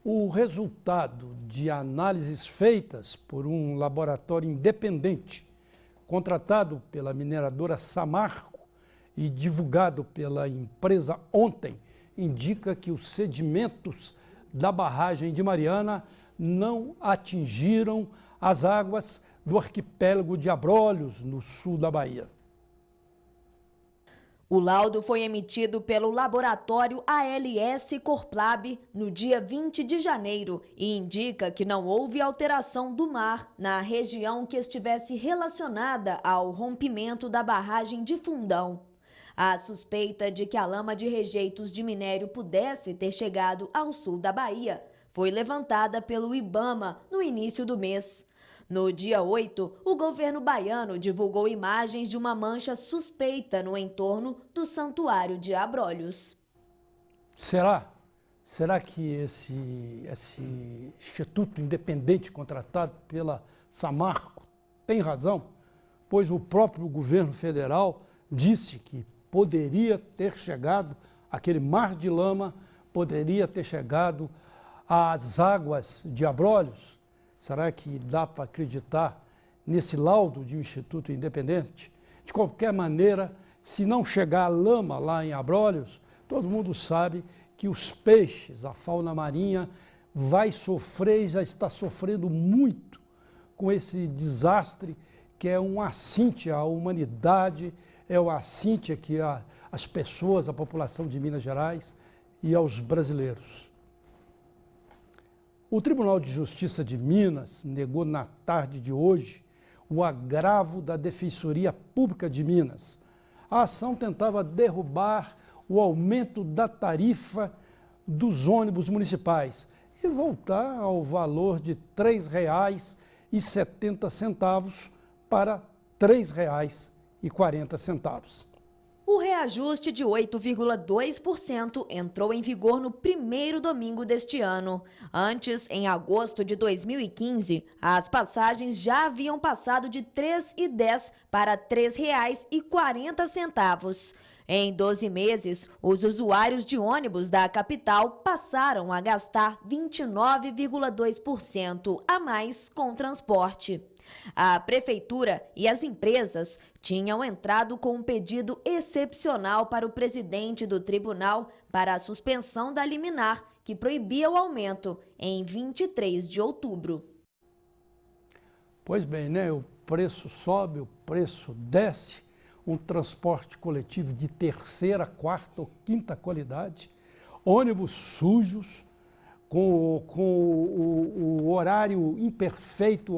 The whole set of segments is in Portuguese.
O resultado de análises feitas por um laboratório independente, contratado pela mineradora Samarco e divulgado pela empresa ontem, indica que os sedimentos da barragem de Mariana não atingiram as águas do arquipélago de Abrolhos, no sul da Bahia. O laudo foi emitido pelo laboratório ALS Corplab no dia 20 de janeiro e indica que não houve alteração do mar na região que estivesse relacionada ao rompimento da barragem de Fundão. A suspeita de que a lama de rejeitos de minério pudesse ter chegado ao sul da Bahia foi levantada pelo IBAMA no início do mês. No dia 8, o governo baiano divulgou imagens de uma mancha suspeita no entorno do Santuário de Abrolhos. Será que esse instituto independente contratado pela Samarco tem razão? Pois o próprio governo federal disse que poderia ter chegado, aquele mar de lama poderia ter chegado às águas de Abrolhos. Será que dá para acreditar nesse laudo de um instituto independente? De qualquer maneira, se não chegar a lama lá em Abrolhos, todo mundo sabe que os peixes, a fauna marinha, vai sofrer e já está sofrendo muito com esse desastre que é um assinte à humanidade, é um assinte aqui às pessoas, à população de Minas Gerais e aos brasileiros. O Tribunal de Justiça de Minas negou na tarde de hoje o agravo da Defensoria Pública de Minas. A ação tentava derrubar o aumento da tarifa dos ônibus municipais e voltar ao valor de R$ 3,70 para R$ 3,40. O reajuste de 8,2% entrou em vigor no primeiro domingo deste ano. Antes, em agosto de 2015, as passagens já haviam passado de R$ 3,10 para R$ 3,40. Em 12 meses, os usuários de ônibus da capital passaram a gastar 29,2% a mais com transporte. A prefeitura e as empresas tinham entrado com um pedido excepcional para o presidente do tribunal para a suspensão da liminar, que proibia o aumento, em 23 de outubro. Pois bem, né? O preço sobe, o preço desce, um transporte coletivo de terceira, quarta ou quinta qualidade, ônibus sujos, com o horário imperfeito,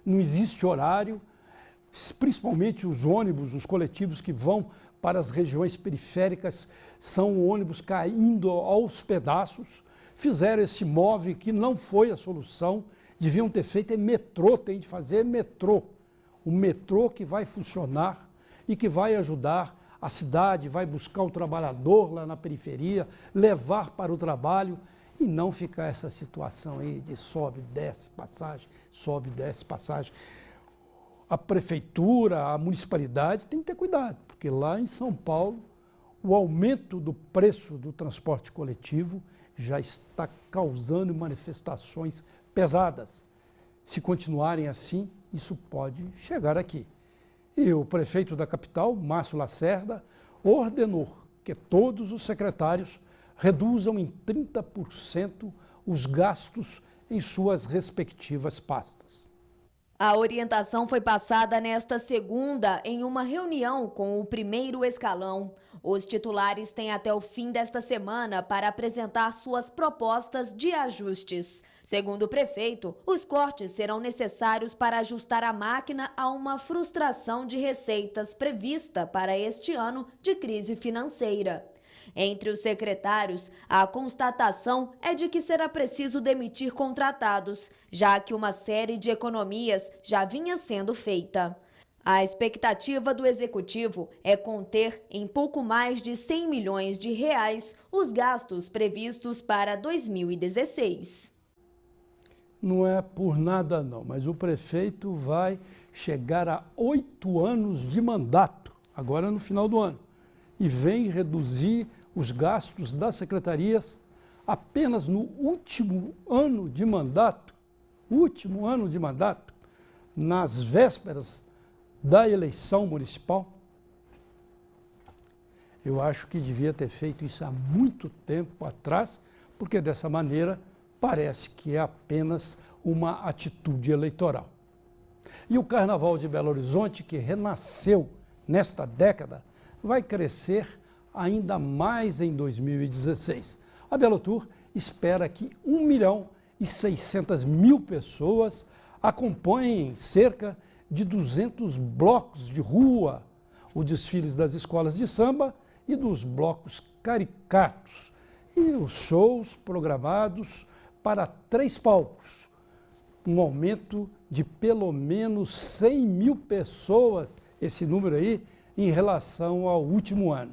não existe horário, principalmente os ônibus, os coletivos que vão para as regiões periféricas, são ônibus caindo aos pedaços. Fizeram esse MOVE que não foi a solução, deviam ter feito metrô, tem de fazer metrô. O metrô que vai funcionar e que vai ajudar a cidade, vai buscar o trabalhador lá na periferia, levar para o trabalho, e não ficar essa situação aí de sobe, desce passagem, sobe, desce passagem. A prefeitura, a municipalidade tem que ter cuidado, porque lá em São Paulo o aumento do preço do transporte coletivo já está causando manifestações pesadas. Se continuarem assim, isso pode chegar aqui. E o prefeito da capital, Márcio Lacerda, ordenou que todos os secretários reduzam em 30% os gastos em suas respectivas pastas. A orientação foi passada nesta segunda em uma reunião com o primeiro escalão. Os titulares têm até o fim desta semana para apresentar suas propostas de ajustes. Segundo o prefeito, os cortes serão necessários para ajustar a máquina a uma frustração de receitas prevista para este ano de crise financeira. Entre os secretários, a constatação é de que será preciso demitir contratados, já que uma série de economias já vinha sendo feita. A expectativa do executivo é conter em pouco mais de 100 milhões de reais os gastos previstos para 2016. Não é por nada não, mas o prefeito vai chegar a 8 anos de mandato, agora no final do ano, e vem reduzir os gastos das secretarias apenas no último ano de mandato, nas vésperas da eleição municipal. Eu acho que devia ter feito isso há muito tempo atrás, porque dessa maneira parece que é apenas uma atitude eleitoral. E o Carnaval de Belo Horizonte, que renasceu nesta década, vai crescer ainda mais em 2016. A Belotour espera que 1.600.000 pessoas acompanhem cerca de 200 blocos de rua, os desfiles das escolas de samba e dos blocos caricatos, e os shows programados para 3 palcos, um aumento de pelo menos 100.000 pessoas, esse número aí, em relação ao último ano.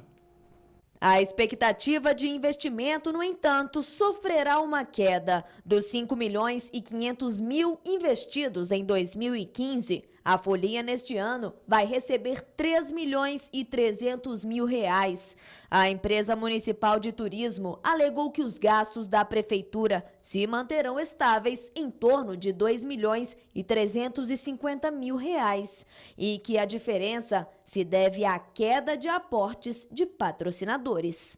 A expectativa de investimento, no entanto, sofrerá uma queda. Dos 5.500.000 investidos em 2015, a Folia neste ano vai receber R$ 3.300.000. A empresa municipal de turismo alegou que os gastos da prefeitura se manterão estáveis em torno de R$ 2.350.000 e que a diferença se deve à queda de aportes de patrocinadores.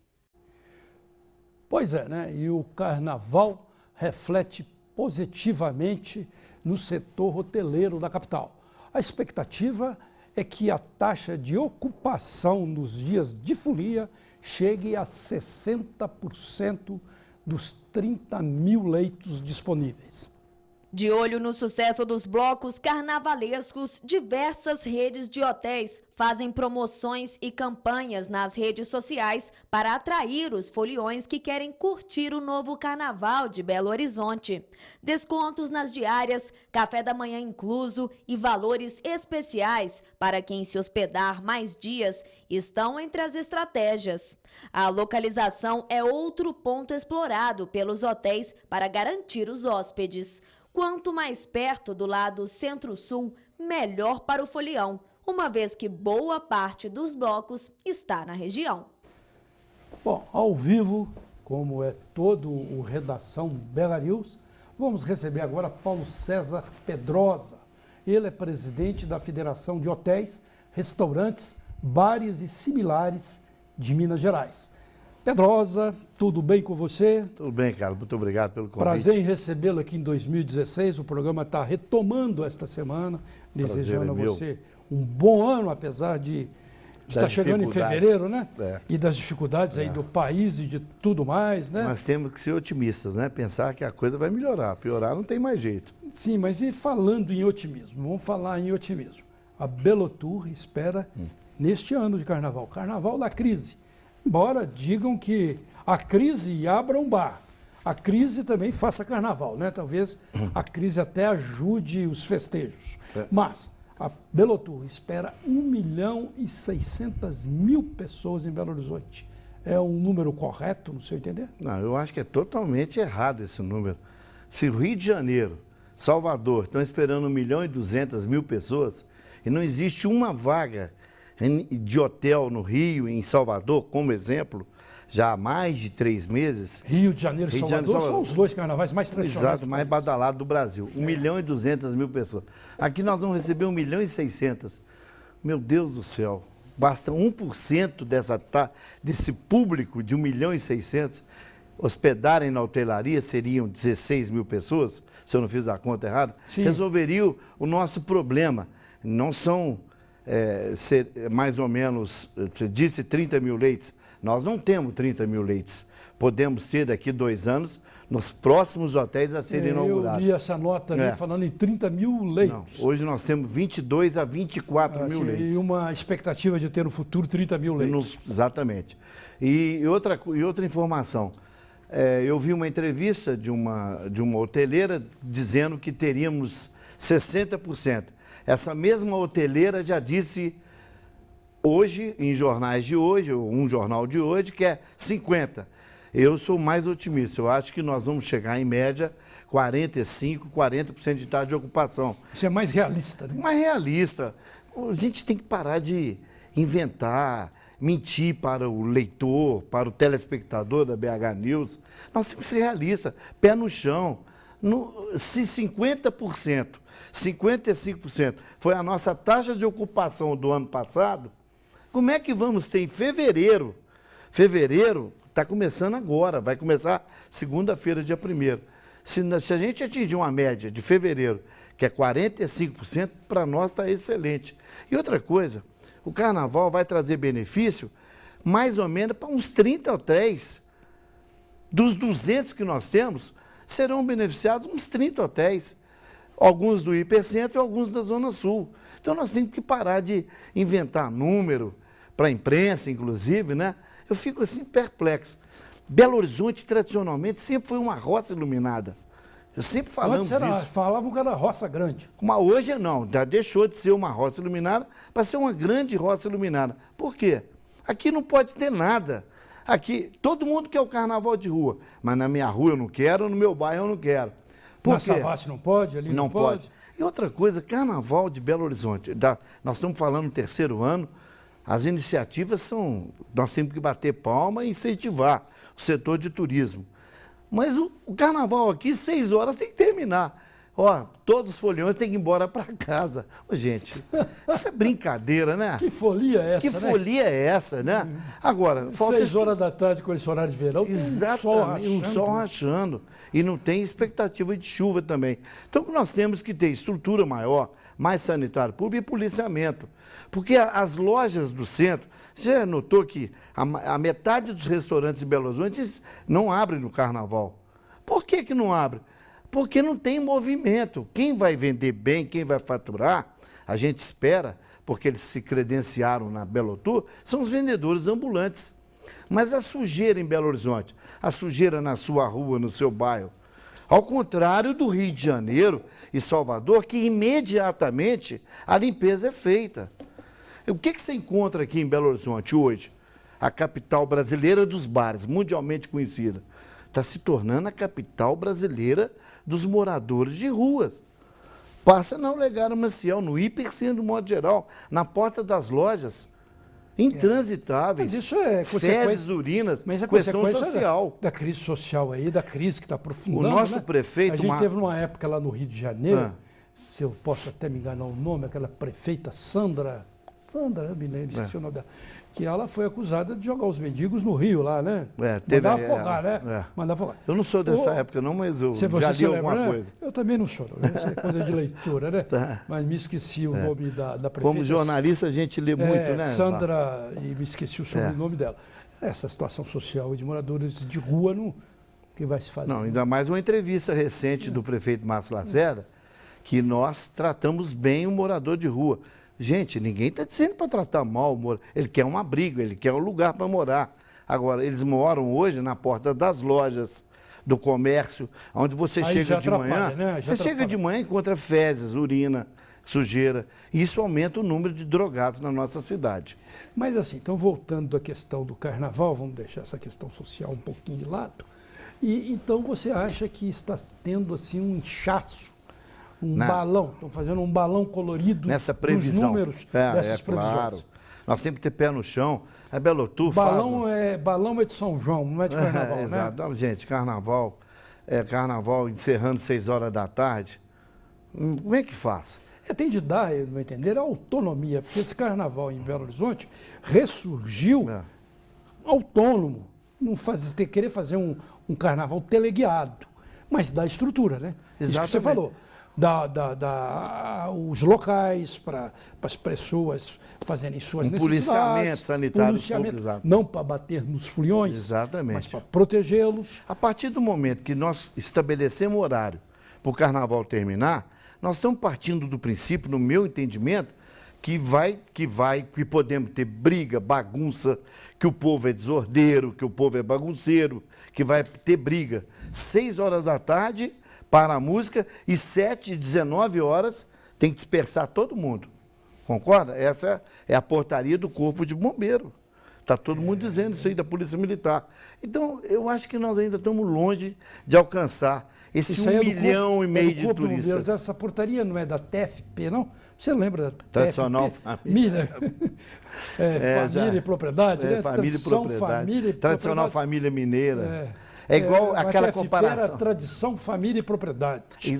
Pois é, né? E o carnaval reflete positivamente no setor hoteleiro da capital. A expectativa é que a taxa de ocupação nos dias de folia chegue a 60% dos 30.000 leitos disponíveis. De olho no sucesso dos blocos carnavalescos, diversas redes de hotéis fazem promoções e campanhas nas redes sociais para atrair os foliões que querem curtir o novo Carnaval de Belo Horizonte. Descontos nas diárias, café da manhã incluso e valores especiais para quem se hospedar mais dias estão entre as estratégias. A localização é outro ponto explorado pelos hotéis para garantir os hóspedes. Quanto mais perto do lado centro-sul, melhor para o folião, uma vez que boa parte dos blocos está na região. Bom, ao vivo, como é todo o Redação Bela News, vamos receber agora Paulo César Pedrosa. Ele é presidente da Federação de Hotéis, Restaurantes, Bares e Similares de Minas Gerais. Pedrosa, tudo bem com você? Tudo bem, Carlos. Muito obrigado pelo convite. Prazer em recebê-lo aqui em 2016. O programa está retomando esta semana, desejando a você um bom ano, apesar de estar chegando em fevereiro, né? E das dificuldades aí do país e de tudo mais, né? Nós temos que ser otimistas, né? Pensar que a coisa vai melhorar. Piorar não tem mais jeito. Sim, mas e falando em otimismo? Vamos falar em otimismo. A Belotour espera neste ano de carnaval, carnaval da crise. Embora digam que a crise abra um bar, a crise também faça carnaval, né? Talvez a crise até ajude os festejos. Mas a Belotour espera 1.600.000 pessoas em Belo Horizonte. É um número correto, no seu entender? Não, eu acho que é totalmente errado esse número. Se o Rio de Janeiro, Salvador estão esperando 1.200.000 pessoas e não existe uma vaga de hotel no Rio, em Salvador, como exemplo, já há mais de 3 meses. Rio de Janeiro e Salvador são os 2 carnavais mais tradicionais. Exato, mais badalados do Brasil. 1.200.000 pessoas. Aqui nós vamos receber 1.600.000. Meu Deus do céu, basta 1% desse público de 1.600.000 hospedarem na hotelaria, seriam 16.000 pessoas, se eu não fiz a conta errada, resolveria o nosso problema. Não são... mais ou menos, você disse 30.000 leitos, nós não temos 30.000 leitos. Podemos ter daqui 2 anos, nos próximos hotéis a serem inaugurados. Eu li essa nota ali falando em 30.000 leitos. Não, hoje nós temos 22 a 24.000 leitos. E uma expectativa de ter no futuro 30.000 leitos. Exatamente. E outra informação, eu vi uma entrevista de uma hoteleira dizendo que teríamos 60%. Essa mesma hoteleira já disse hoje, em jornais de hoje, ou um jornal de hoje, que é 50%. Eu sou mais otimista. Eu acho que nós vamos chegar, em média, 45%, 40% de taxa de ocupação. Isso é mais realista, né? Mais realista. A gente tem que parar de inventar mentir para o leitor, para o telespectador da BH News. Nós temos que ser realistas, pé no chão. Se 50%, 55% foi a nossa taxa de ocupação do ano passado, como é que vamos ter em fevereiro? Fevereiro está começando agora, vai começar segunda-feira, dia 1º. Se a gente atingir uma média de fevereiro, que é 45%, para nós está excelente. E outra coisa, o carnaval vai trazer benefício mais ou menos para uns 30 hotéis. Dos 200 que nós temos, serão beneficiados uns 30 hotéis. Alguns do Hipercentro e alguns da Zona Sul. Então nós temos que parar de inventar número para a imprensa, inclusive, né? Eu fico assim perplexo. Belo Horizonte, tradicionalmente, sempre foi uma roça iluminada. Eu sempre falamos isso. Falavam que era roça grande. Mas hoje não, já deixou de ser uma roça iluminada para ser uma grande roça iluminada. Por quê? Aqui não pode ter nada. Aqui, todo mundo quer o carnaval de rua, mas na minha rua eu não quero, no meu bairro eu não quero. Na Savassi não pode, ali não pode. E outra coisa, carnaval de Belo Horizonte, nós estamos falando no 3º ano, as iniciativas são, nós temos que bater palma e incentivar o setor de turismo. Mas o carnaval aqui, 6 horas tem que terminar. Ó, todos os foliões têm que ir embora para casa. Ô, gente, isso é brincadeira, né? Que folia é essa, Que folia é essa, né? Agora, falta 6 horas da tarde com esse horário de verão, exatamente, um sol rachando. E não tem expectativa de chuva também. Então, nós temos que ter estrutura maior, mais sanitário público e policiamento. Porque as lojas do centro, você já notou que a metade dos restaurantes em Belo Horizonte não abrem no carnaval. Por que não abre? Porque não tem movimento. Quem vai vender bem, quem vai faturar, a gente espera, porque eles se credenciaram na Belo Tour, são os vendedores ambulantes. Mas a sujeira em Belo Horizonte, a sujeira na sua rua, no seu bairro, ao contrário do Rio de Janeiro e Salvador, que imediatamente a limpeza é feita. O que você encontra aqui em Belo Horizonte hoje? A capital brasileira dos bares, mundialmente conhecida. Está se tornando a capital brasileira dos moradores de ruas. Passa na Olegário Maciel, no Hipercentro, de modo geral, na porta das lojas, intransitáveis, Mas isso é fezes, urinas, mas é questão consequência social. da crise social aí, da crise que está aprofundando. O nosso né? prefeito... A gente teve numa época lá no Rio de Janeiro, se eu posso até me enganar o nome, aquela prefeita Sandra, eu me lembro, esqueci o nome dela, que ela foi acusada de jogar os mendigos no rio lá, né? Teve, Mandar afogar, né? Mandar afogar. Eu não sou dessa época não, mas eu já li alguma coisa. Eu também não sou, isso é coisa de leitura, né? Mas me esqueci o nome da prefeita. Como jornalista a gente lê muito, né? Sandra, e me esqueci o sobrenome dela. Essa situação social de moradores de rua, não, que vai se fazer? Não, ainda mais uma entrevista recente do prefeito Márcio Lacerda, que nós tratamos bem o morador de rua. Gente, ninguém está dizendo para tratar mal o morador. Ele quer um abrigo, ele quer um lugar para morar. Agora, eles moram hoje na porta das lojas, do comércio, onde você chega de manhã. Né? Você chega de manhã e encontra fezes, urina, sujeira. E isso aumenta o número de drogados na nossa cidade. Mas assim, então voltando à questão do carnaval, vamos deixar essa questão social um pouquinho de lado. E então você acha que está tendo assim um inchaço? Balão, estão fazendo um balão colorido nessa previsão. Dos números dessas previsões. Claro. Nós temos que ter pé no chão. A Belo Tour balão é de São João, não é de carnaval, né? Exato. Não, gente, carnaval encerrando 6 horas da tarde. Como é que faz? Tem de dar, no meu entender, a autonomia, porque esse carnaval em Belo Horizonte ressurgiu autônomo, não querer fazer um carnaval teleguiado, mas dá estrutura, né? Exatamente. Isso que você falou. Os locais para as pessoas fazerem suas necessidades. Policiamento sanitário. Não para bater nos foliões, exatamente, mas para protegê-los. A partir do momento que nós estabelecemos horário para o carnaval terminar, nós estamos partindo do princípio, no meu entendimento, que podemos ter briga, bagunça, que o povo é desordeiro, que o povo é bagunceiro, que vai ter briga. 6 horas da tarde... para a música, e 7, 19 horas tem que dispersar todo mundo. Concorda? Essa é a portaria do Corpo de Bombeiro. Está todo mundo dizendo isso aí da Polícia Militar. Então, eu acho que nós ainda estamos longe de alcançar esse Isso 1,5 aí milhão de Corpo de Bombeiros. turistas. Essa portaria não é da TFP, não? Você lembra da Tradicional TFP? família. Família e propriedade, né? Família e Tradição, propriedade. família e Tradicional propriedade. família mineira. É igual a aquela TFP comparação. era tradição, família e propriedade. E-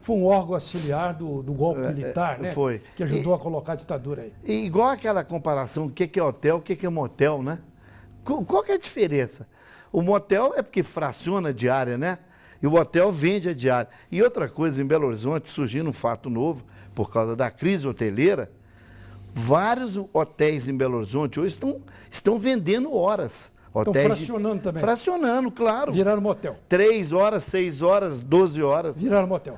Foi um órgão auxiliar do golpe militar, né? foi. Que ajudou a colocar a ditadura aí. E igual aquela comparação, o que é hotel, o que é motel, né? Qual que é a diferença? O motel é porque fraciona a diária, né? E o hotel vende a diária. E outra coisa, em Belo Horizonte, surgindo um fato novo, por causa da crise hoteleira, vários hotéis em Belo Horizonte hoje estão vendendo horas. Estão Hotéis fracionando também. Fracionando, claro. Viraram motel. 3 horas, 6 horas, 12 horas. Viraram motel.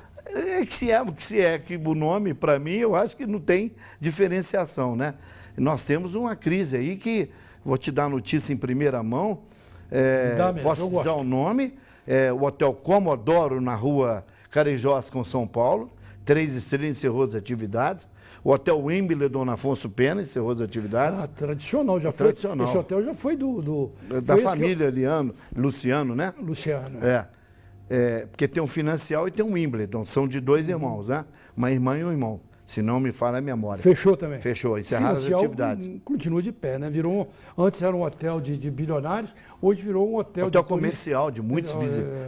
Que o nome, para mim, eu acho que não tem diferenciação, né? Nós temos uma crise aí que, vou te dar a notícia em primeira mão, Dá mesmo, posso eu dizer gosto. o nome, o Hotel Comodoro, na rua Carijós, com São Paulo, 3 estrelas, encerrou as atividades. O Hotel Wimbledon, Dona Afonso Pena, encerrou as atividades. Tradicional, já foi. Tradicional. Esse hotel já foi Da foi esse família Luciano, né? Luciano. Porque tem um Financial e tem um Wimbledon, são de 2 irmãos, né? Uma irmã e um irmão, se não me falha a memória. Fechou também. Fechou, encerraram as Financial atividades. Continua de pé, né? Antes era um hotel de bilionários, hoje virou um hotel Hotel de comercial de muitos,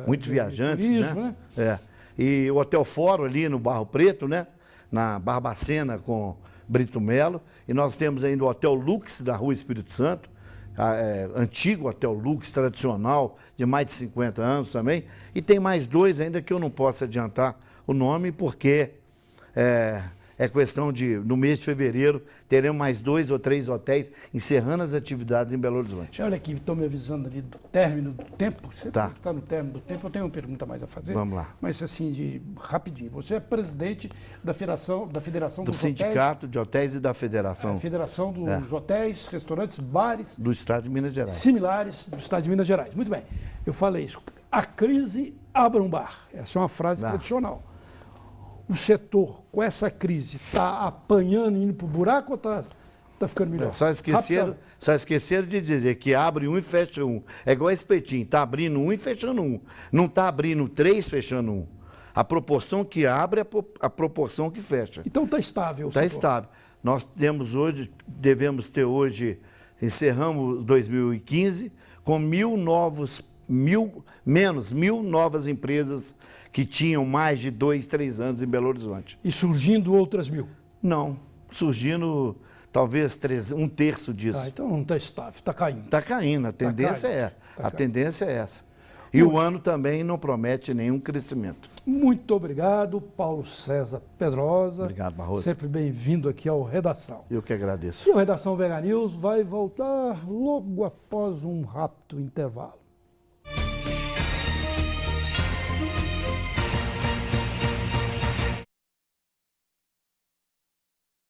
muitos de viajantes, turismo, né? E o Hotel Fórum ali no Barro Preto, né? Na Barbacena com Brito Melo. E nós temos ainda o Hotel Lux da Rua Espírito Santo, antigo Hotel Lux, tradicional, de mais de 50 anos também. E tem mais 2 ainda que eu não posso adiantar o nome, porque é questão de, no mês de fevereiro, teremos mais 2 ou 3 hotéis encerrando as atividades em Belo Horizonte. Olha aqui, estão me avisando ali do término do tempo. Você Tá. está no término do tempo, eu tenho uma pergunta mais a fazer. Vamos lá. Mas assim, rapidinho. Você é presidente da Federação Do dos Sindicato de Hotéis e da Federação Federação dos Hotéis, Restaurantes, Bares do Estado de Minas Gerais. similares do Estado de Minas Gerais. Muito bem, eu falei isso. A crise abra um bar. Essa é uma frase tradicional. O setor, com essa crise, está apanhando, indo para o buraco ou está ficando melhor? Só esqueceram de dizer que abre um e fecha um. É igual espetinho, está abrindo um e fechando um. Não está abrindo 3, fechando um. A proporção que abre é a proporção que fecha. Então está estável o Está setor. estável. Nós devemos ter hoje, encerramos 2015 com 1.000 novas empresas que tinham mais de 2, 3 anos em Belo Horizonte. E surgindo outras 1.000. Não, surgindo talvez 1 terço disso. Então não está estável, está caindo. Está caindo, a tendência caindo. é. Tá A caindo. tendência é essa. E o ano também não promete nenhum crescimento. Muito obrigado, Paulo César Pedrosa. Obrigado, Barroso. Sempre bem-vindo aqui ao Redação. Eu que agradeço. E o Redação Vega News vai voltar logo após um rápido intervalo.